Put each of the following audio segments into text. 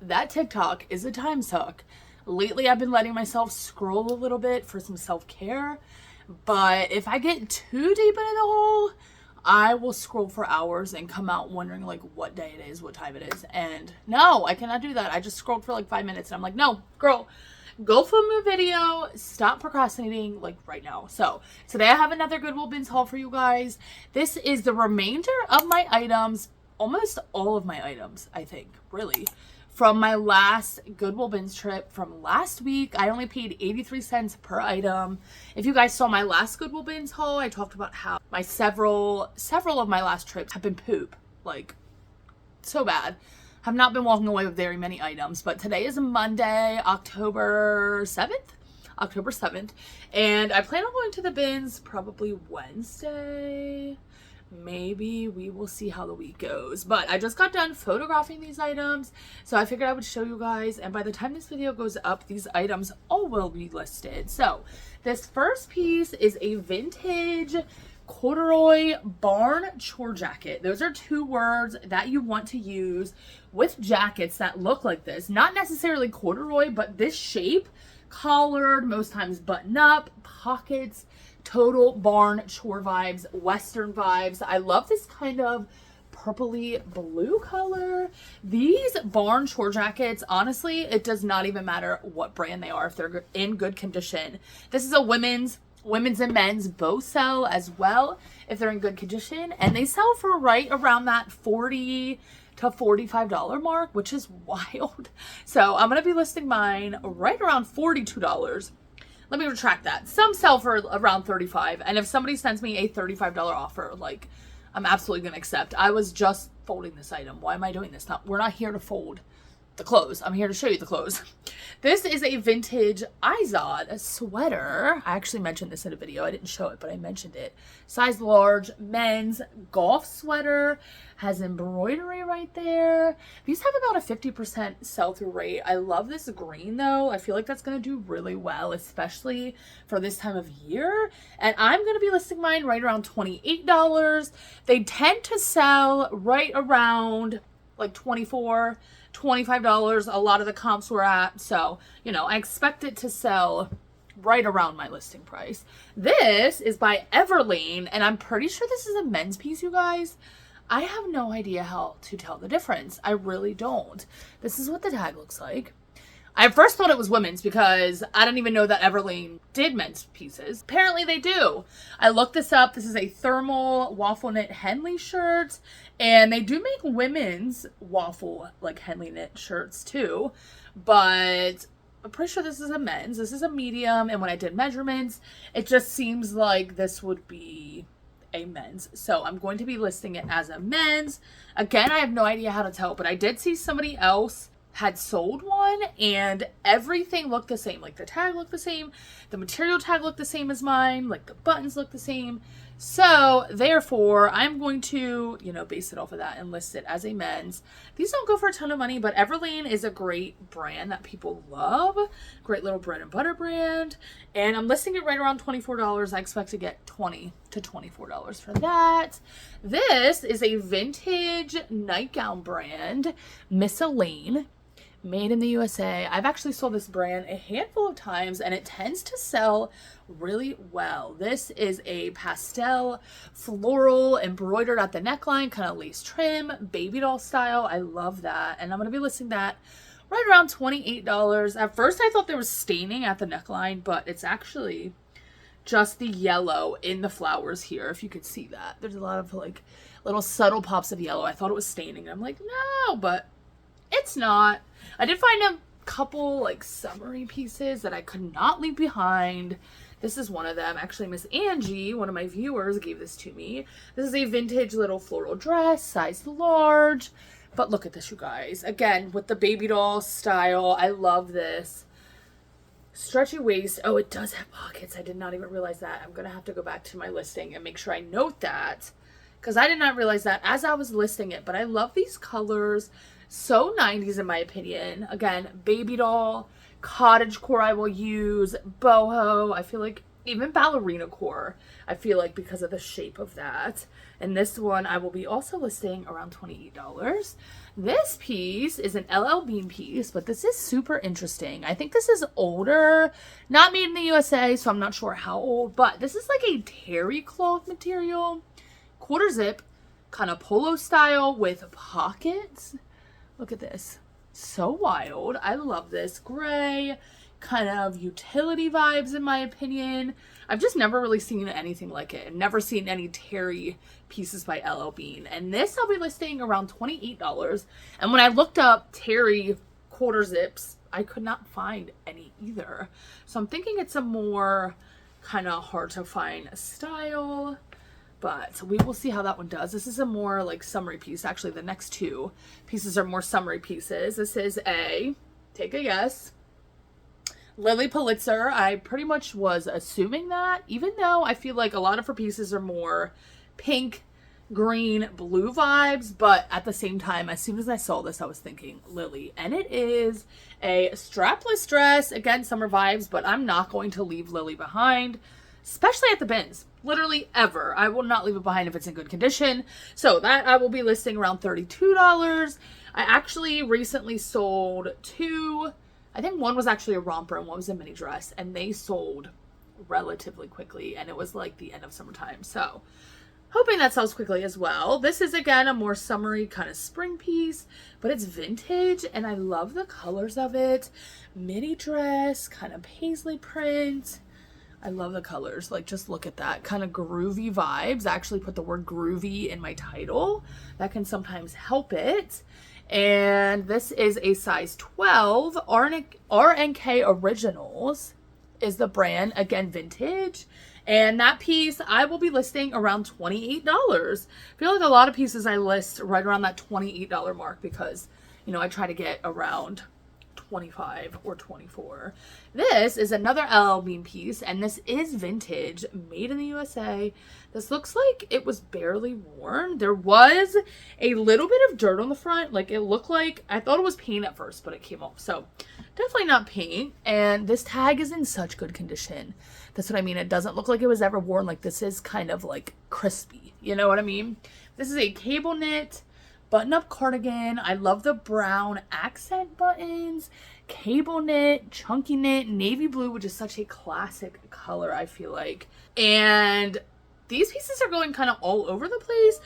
that TikTok is a time suck. Lately, I've been letting myself scroll a little bit for some self-care, but if I get too deep into the hole, I will scroll for hours and come out wondering like what day it is, what time it is. And no, I cannot do that. I just scrolled for like 5 minutes and I'm like, no, girl, go film a video, stop procrastinating like right now. So today I have another Goodwill Bins haul for you guys. This is the remainder of my items, almost all of my items, I think, really. From my last Goodwill Bins trip from last week, I only paid 83 cents per item. If you guys saw my last Goodwill Bins haul, I talked about how my several of my last trips have been poop. Like, so bad. Have not been walking away with very many items. But today is Monday, October 7th. October 7th. And I plan on going to the bins probably Wednesday. Maybe we will see how the week goes, but I just got done photographing these items, so I figured I would show you guys, and by the time this video goes up, these items all will be listed. So this first piece is a vintage corduroy barn chore jacket. Those are two words that you want to use with jackets that look like this. Not necessarily corduroy, but this shape, collared, most times button up, pockets, total barn chore vibes, Western vibes. I love this kind of purpley blue color. These barn chore jackets, honestly, it does not even matter what brand they are if they're in good condition. This is a women's and men's both sell as well if they're in good condition, and they sell for right around that $40 to $45 mark, which is wild. So I'm gonna be listing mine right around $42. Let me retract that. Some sell for around $35. And if somebody sends me a $35 offer, like, I'm absolutely going to accept. I was just folding this item. Why am I doing this? We're not here to fold the clothes. I'm here to show you the clothes. This is a vintage Izod sweater. I actually mentioned this in a video. I didn't show it, but I mentioned it. Size large, men's golf sweater. Has embroidery right there. These have about a 50% sell-through rate. I love this green though. I feel like that's going to do really well, especially for this time of year. And I'm going to be listing mine right around $28. They tend to sell right around like $24, $25. A lot of the comps were at. So, you know, I expect it to sell right around my listing price. This is by Everlane, and I'm pretty sure this is a men's piece, you guys. I have no idea how to tell the difference. I really don't. This is what the tag looks like. I first thought it was women's because I didn't even know that Everlane did men's pieces. Apparently they do. I looked this up. This is a thermal waffle knit Henley shirt, and they do make women's waffle like Henley knit shirts too, but I'm pretty sure this is a men's. This is a medium, and when I did measurements, it just seems like this would be a men's. So I'm going to be listing it as a men's. Again, I have no idea how to tell, but I did see somebody else had sold one and everything looked the same. Like the tag looked the same, the material tag looked the same as mine, like the buttons look the same. So therefore I'm going to, you know, base it off of that and list it as a men's. These don't go for a ton of money, but Everlane is a great brand that people love. Great little bread and butter brand. And I'm listing it right around $24. I expect to get $20 to $24 for that. This is a vintage nightgown brand, Miss Elaine. Made in the USA. I've actually sold this brand a handful of times and it tends to sell really well. This is a pastel floral embroidered at the neckline, kind of lace trim, baby doll style. I love that. And I'm going to be listing that right around $28. At first I thought there was staining at the neckline, but it's actually just the yellow in the flowers here. If you could see that. There's a lot of like little subtle pops of yellow. I thought it was staining. I'm like, no, but it's not. I did find a couple like summery pieces that I could not leave behind. This is one of them. Actually, Miss Angie, one of my viewers, gave this to me. This is a vintage little floral dress, size large. But look at this, you guys. Again, with the baby doll style. I love this. Stretchy waist. Oh, it does have pockets. I did not even realize that. I'm going to have to go back to my listing and make sure I note that, because I did not realize that as I was listing it. But I love these colors. So 90s in my opinion. Again, baby doll, cottage core I will use, boho. I feel like even ballerina core, I feel like, because of the shape of that. And this one I will be also listing around $28. This piece is an LL Bean piece, but this is super interesting. I think this is older, not made in the USA, so I'm not sure how old, but this is like a terry cloth material, quarter zip, kind of polo style with pockets. Look at this. So wild. I love this. Gray, kind of utility vibes in my opinion. I've just never really seen anything like it. I've never seen any terry pieces by LL Bean. And this I'll be listing around $28. And when I looked up terry quarter zips, I could not find any either. So I'm thinking it's a more kind of hard to find style. But we will see how that one does. This is a more like summery piece. Actually, the next two pieces are more summery pieces. This is take a guess, Lily Pulitzer. I pretty much was assuming that, even though I feel like a lot of her pieces are more pink, green, blue vibes. But at the same time, as soon as I saw this, I was thinking Lily. And it is a strapless dress. Again, summer vibes, but I'm not going to leave Lily behind, especially at the bins. Literally ever. I will not leave it behind if it's in good condition. So that I will be listing around $32. I actually recently sold two. I think one was actually a romper and one was a mini dress, and they sold relatively quickly, and it was like the end of summertime. So hoping that sells quickly as well. This is again a more summery kind of spring piece, but it's vintage and I love the colors of it. Mini dress, kind of paisley print. I love the colors. Like, just look at that kind of groovy vibes. I actually put the word groovy in my title. That can sometimes help it. And this is a size 12. RNK Originals is the brand. Again, vintage. And that piece I will be listing around $28. I feel like a lot of pieces I list right around that $28 mark because, you know, I try to get around 25 or 24. This is another LL Bean piece, and this is vintage, made in the USA. This looks like it was barely worn. There was a little bit of dirt on the front. Like, it looked like, I thought it was paint at first, but it came off. So definitely not paint. And this tag is in such good condition. That's what I mean. It doesn't look like it was ever worn. Like, this is kind of like crispy. You know what I mean? This is a cable knit button-up cardigan. I love the brown accent buttons, cable knit, chunky knit, navy blue, which is such a classic color, I feel like. And these pieces are going kind of all over the place.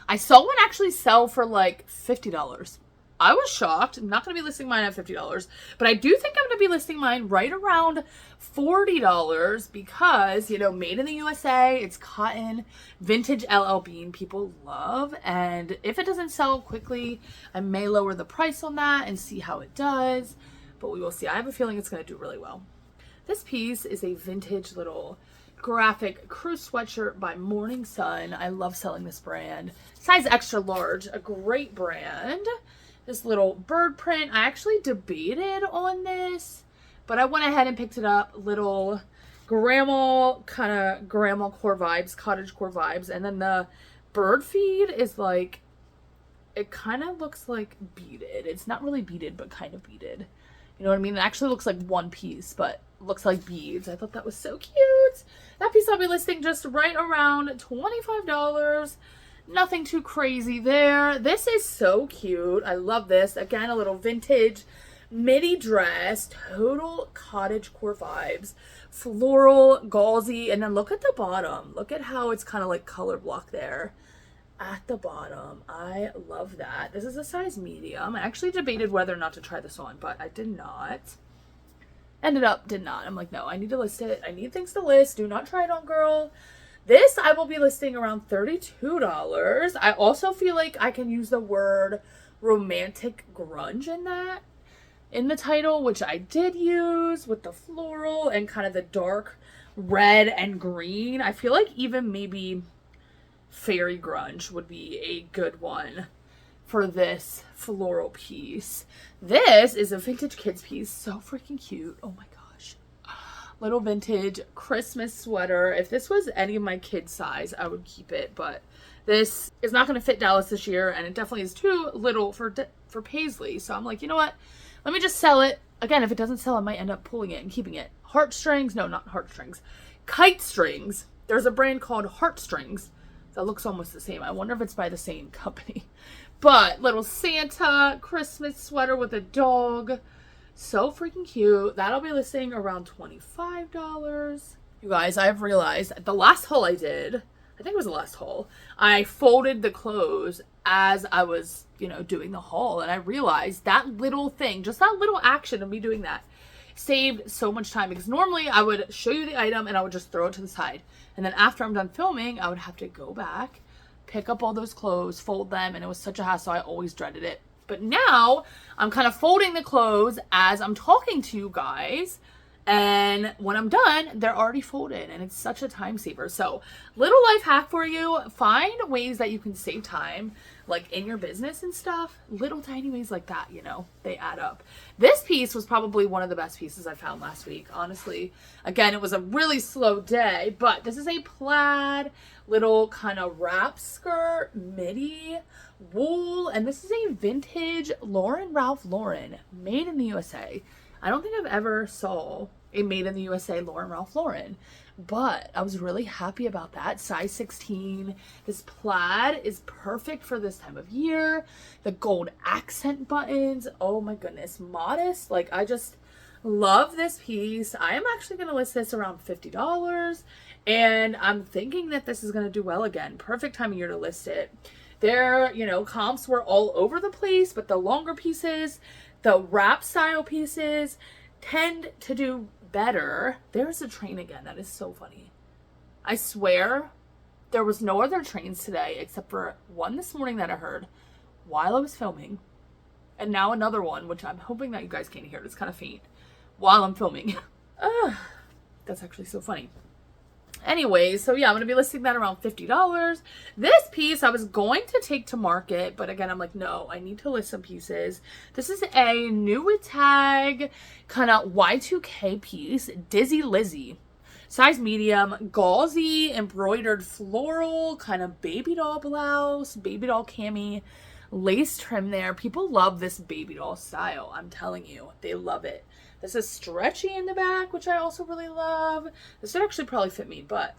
I saw one actually sell for like $50. I was shocked. I'm not going to be listing mine at $50, but I do think I'm going to be listing mine right around $40 because, you know, made in the USA, it's cotton, vintage LL Bean, people love. And if it doesn't sell quickly, I may lower the price on that and see how it does, but we will see. I have a feeling it's going to do really well. This piece is a vintage little graphic crew sweatshirt by Morning Sun. I love selling this brand. Size extra large, a great brand. This little bird print. I actually debated on this, but I went ahead and picked it up. Little grandma, kind of grandma core vibes, cottage core vibes. And then the bird feed is like, it kind of looks like beaded. It's not really beaded, but kind of beaded. You know what I mean? It actually looks like one piece, but looks like beads. I thought that was so cute. That piece I'll be listing just right around $25. Nothing too crazy there. This is so cute. I love this. Again, a little vintage midi dress, total cottage core vibes, floral, gauzy, and then look at the bottom. Look at how it's kind of like color block there at the bottom. I love that. This is a size medium. I actually debated whether or not to try this on, but I did not. Did not. I'm like, no, I need to list it. I need things to list. Do not try it on, girl. This I will be listing around $32. I also feel like I can use the word romantic grunge in the title, which I did use with the floral and kind of the dark red and green. I feel like even maybe fairy grunge would be a good one for this floral piece. This is a vintage kids piece. So freaking cute. Oh my gosh. Little vintage Christmas sweater. If this was any of my kids' size, I would keep it, but this is not going to fit Dallas this year, and it definitely is too little for Paisley. So I'm like, you know what? Let me just sell it. Again, if it doesn't sell, I might end up pulling it and keeping it. Heartstrings. No, not heartstrings. Kite strings. There's a brand called Heartstrings that looks almost the same. I wonder if it's by the same company. But little Santa Christmas sweater with a dog. So freaking cute. That'll be listing around $25. You guys, I've realized the last haul I did, I think it was the last haul, I folded the clothes as I was, doing the haul. And I realized that little thing, just that little action of me doing that, saved so much time. Because normally I would show you the item and I would just throw it to the side. And then after I'm done filming, I would have to go back, pick up all those clothes, fold them. And it was such a hassle. I always dreaded it. But now I'm kind of folding the clothes as I'm talking to you guys. And when I'm done, they're already folded, and it's such a time saver. So, little life hack for you. Find ways that you can save time, like in your business and stuff. Little tiny ways like that, they add up. This piece was probably one of the best pieces I found last week, honestly. Again, it was a really slow day, but this is a plaid little kind of wrap skirt, midi, wool, and this is a vintage Ralph Lauren, made in the USA. I don't think I've ever saw a made in the USA Ralph Lauren, but I was really happy about that. Size 16. This plaid is perfect for this time of year. The gold accent buttons. Oh my goodness. Modest. Like, I just love this piece. I am actually going to list this around $50, and I'm thinking that this is going to do well again. Perfect time of year to list it. Their, comps were all over the place, but the longer pieces, the wrap style pieces tend to do better. There's a train again. That is so funny. I swear there was no other trains today except for one this morning that I heard while I was filming. And now another one, which I'm hoping that you guys can't hear. It's kind of faint while I'm filming. That's actually so funny. Anyways, so yeah, I'm going to be listing that around $50. This piece I was going to take to market, but again, I'm like, no, I need to list some pieces. This is a new tag kind of Y2K piece, Dizzy Lizzy. Size medium, gauzy, embroidered floral, kind of baby doll blouse, baby doll cami, lace trim there. People love this baby doll style. I'm telling you, they love it. This is stretchy in the back, which I also really love. This would actually probably fit me, but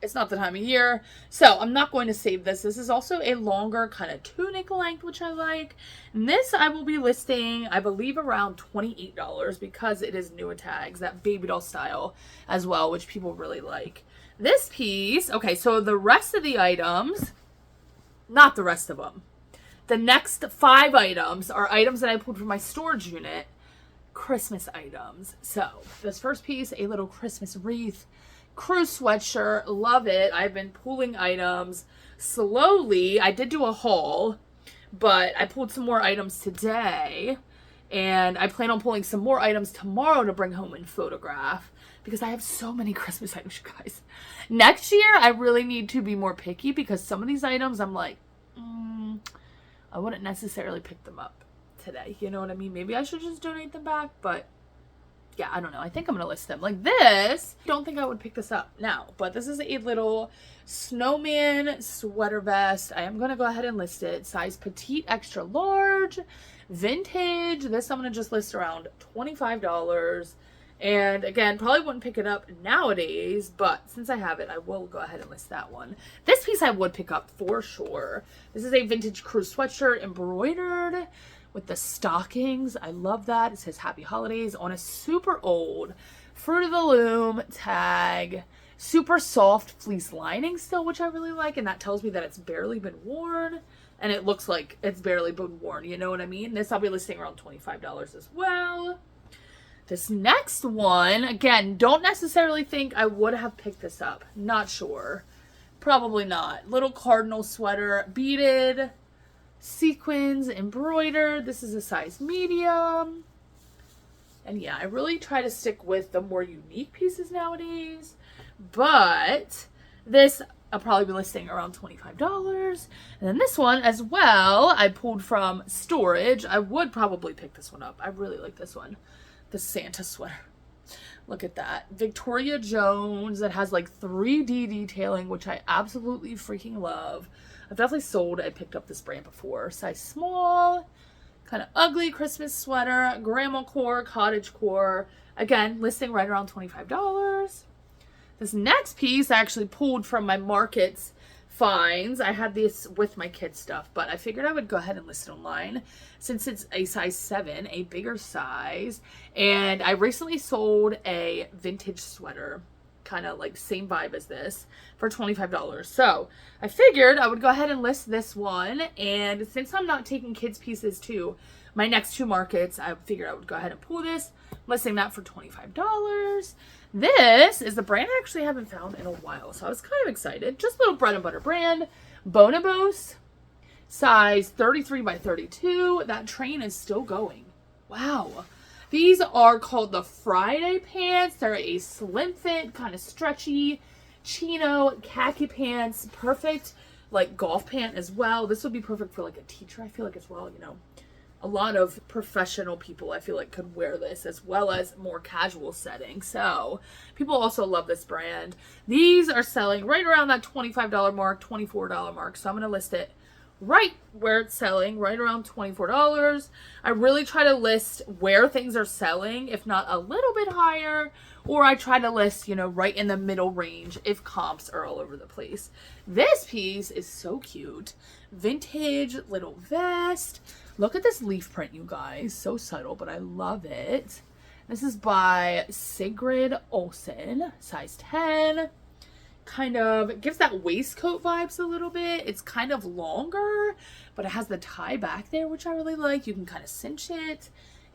it's not the time of year. So I'm not going to save this. This is also a longer kind of tunic length, which I like. And this I will be listing, I believe, around $28 because it is newer tags, that baby doll style as well, which people really like. This piece, okay, so the rest of the items, not the rest of them. The next 5 items are items that I pulled from my storage unit. Christmas items. So this first piece, a little Christmas wreath, crew sweatshirt, love it. I've been pulling items slowly. I did do a haul, but I pulled some more items today, and I plan on pulling some more items tomorrow to bring home and photograph because I have so many Christmas items, you guys. Next year, I really need to be more picky because some of these items I'm like, I wouldn't necessarily pick them up today, you know what I mean? Maybe I should just donate them back, but yeah, I don't know. I think I'm gonna list them. Like this, don't think I would pick this up now, but this is a little snowman sweater vest. I am gonna go ahead and list it. Size petite, extra large, vintage. This I'm gonna just list around $25. And again, probably wouldn't pick it up nowadays, but since I have it, I will go ahead and list that one. This piece I would pick up for sure. This is a vintage crew sweatshirt embroidered with the stockings. I love that. It says Happy Holidays on a super old Fruit of the Loom tag. Super soft fleece lining still, which I really like. And that tells me that it's barely been worn. And it looks like it's barely been worn. You know what I mean? This I'll be listing around $25 as well. This next one, again, don't necessarily think I would have picked this up. Not sure. Probably not. Little cardinal sweater, beaded, sequins, embroidered. This is a size medium. And yeah, I really try to stick with the more unique pieces nowadays. But this I'll probably be listing around $25. And then this one as well, I pulled from storage. I would probably pick this one up. I really like this one. The Santa sweater. Look at that. Victoria Jones that has like 3D detailing, which I absolutely freaking love. I've definitely sold and picked up this brand before. Size small, kind of ugly Christmas sweater, grandma core, cottage core. Again, listing right around $25. This next piece I actually pulled from my Markets finds. I had this with my kids stuff, but I figured I would go ahead and list it online since it's a size 7, a bigger size. And I recently sold a vintage sweater, kind of like same vibe as this, for $25. So I figured I would go ahead and list this one. And since I'm not taking kids pieces to my next 2 markets, I figured I would go ahead and pull this, listing that for $25. This is the brand I actually haven't found in a while, so I was kind of excited. Just a little bread and butter brand, Bonobos, size 33 by 32. That train is still going. Wow. These are called the Friday pants. They're a slim fit, kind of stretchy, chino, khaki pants. Perfect, like, golf pant as well. This would be perfect for, like, a teacher, I feel like, as well, you know. A lot of professional people, I feel like, could wear this, as well as more casual settings. So people also love this brand. These are selling right around that $25 mark, $24 mark. So I'm going to list it right where it's selling, right around $24. I really try to list where things are selling, if not a little bit higher, or I try to list, you know, right in the middle range if comps are all over the place. This piece is so cute. Vintage little vest. Look at this leaf print, you guys. So subtle, but I love it. This is by Sigrid Olsen, size 10. Kind of gives that waistcoat vibes a little bit. It's kind of longer, but it has the tie back there, which I really like. You can kind of cinch it.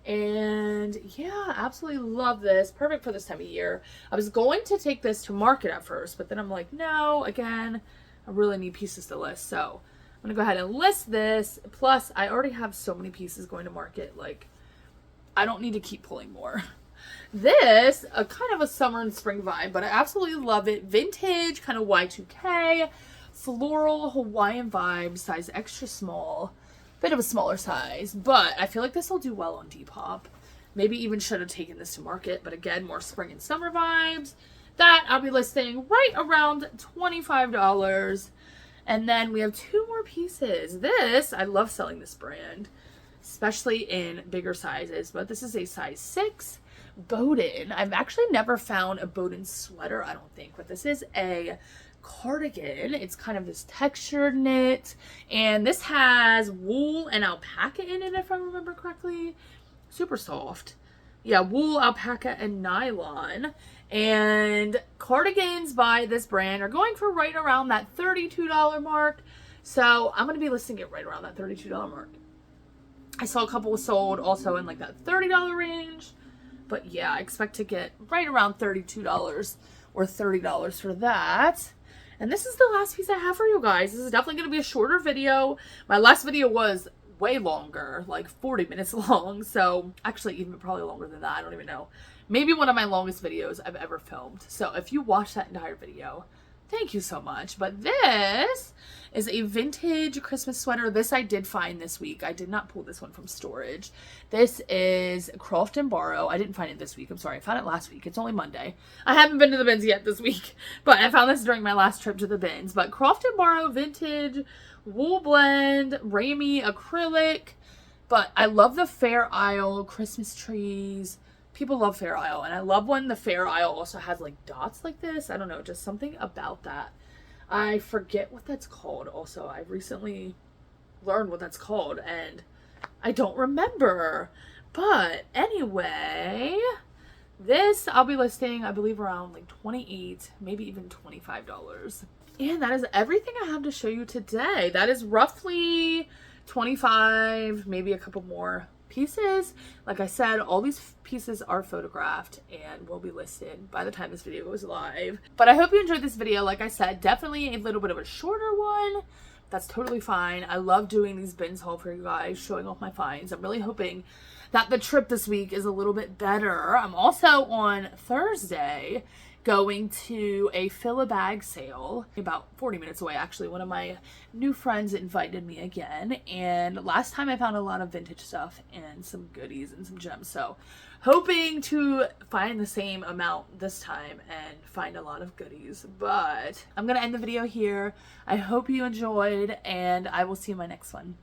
And yeah, absolutely love this. Perfect for this time of year. I was going to take this to market at first, but then I'm like, no, again, I really need pieces to list. So I'm gonna go ahead and list this. Plus, I already have so many pieces going to market. Like, I don't need to keep pulling more. This, a kind of a summer and spring vibe, but I absolutely love it. Vintage, kind of Y2K, floral Hawaiian vibe, size extra small. Bit of a smaller size, but I feel like this will do well on Depop. Maybe even should have taken this to market, but again, more spring and summer vibes. That I'll be listing right around $25. And then we have 2 more pieces. This, I love selling this brand, especially in bigger sizes, but this is a size 6 Bowden. I've actually never found a Bowden sweater, I don't think, but this is a cardigan. It's kind of this textured knit, and this has wool and alpaca in it, if I remember correctly. Super soft. Yeah, wool, alpaca, and nylon. And cardigans by this brand are going for right around that $32 mark. So I'm going to be listing it right around that $32 mark. I saw a couple sold also in like that $30 range. But yeah, I expect to get right around $32 or $30 for that. And this is the last piece I have for you guys. This is definitely going to be a shorter video. My last video was way longer, like 40 minutes long. So actually even probably longer than that. I don't even know. Maybe one of my longest videos I've ever filmed. So if you watched that entire video, thank you so much. But this is a vintage Christmas sweater. This I did find this week. I did not pull this one from storage. This is Croft & Barrow. I didn't find it this week. I'm sorry. I found it last week. It's only Monday. I haven't been to the bins yet this week, but I found this during my last trip to the bins. But Croft & Barrow vintage wool blend, Ramie acrylic. But I love the Fair Isle Christmas trees. People love Fair Isle, and I love when the Fair Isle also has like dots like this. I don't know, just something about that. I forget what that's called also. I recently learned what that's called, and I don't remember. But anyway, this I'll be listing, I believe, around like $28, maybe even $25. And that is everything I have to show you today. That is roughly 25, maybe a couple more pieces. Like I said, all these pieces are photographed and will be listed by the time this video goes live. But I hope you enjoyed this video. Like I said, definitely a little bit of a shorter one. That's totally fine. I love doing these bins haul for you guys, showing off my finds. I'm really hoping that the trip this week is a little bit better. I'm also on Thursday going to a fill a bag sale about 40 minutes away. Actually, one of my new friends invited me again, and last time I found a lot of vintage stuff and some goodies and some gems, so hoping to find the same amount this time and find a lot of goodies. But I'm gonna end the video here. I hope you enjoyed, and I will see you in my next one.